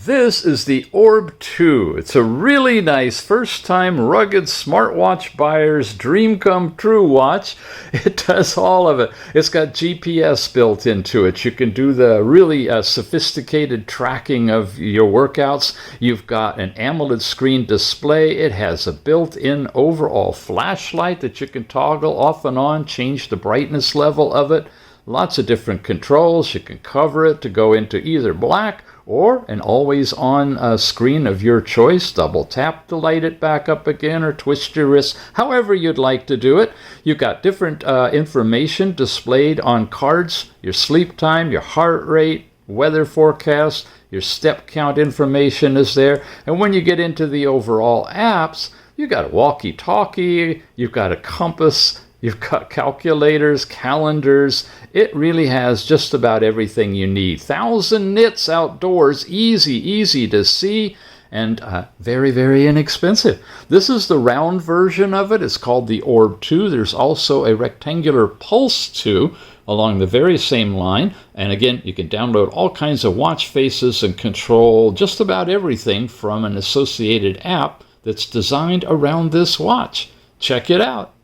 This is the Orb 2. It's a really nice first-time rugged smartwatch buyer's dream come true watch. It does all of it. It's got GPS built into it. You can do the really sophisticated tracking of your workouts. You've got an AMOLED screen display. It has a built-in overall flashlight that you can toggle off and on, change the brightness level of it. Lots of different controls. You can cover it to go into either black or an always-on screen of your choice. Double tap to light it back up again or twist your wrist, however you'd like to do it. You've got different information displayed on cards, your sleep time, your heart rate, weather forecast, your step count information is there. And when you get into the overall apps, you've got a walkie-talkie, you've got a compass, you've got calculators, calendars. It really has just about everything you need. 1,000 nits outdoors, easy to see, and very, very inexpensive. This is the round version of it. It's called the Orb 2. There's also a rectangular Pulse 2 along the very same line. And again, you can download all kinds of watch faces and control just about everything from an associated app that's designed around this watch. Check it out.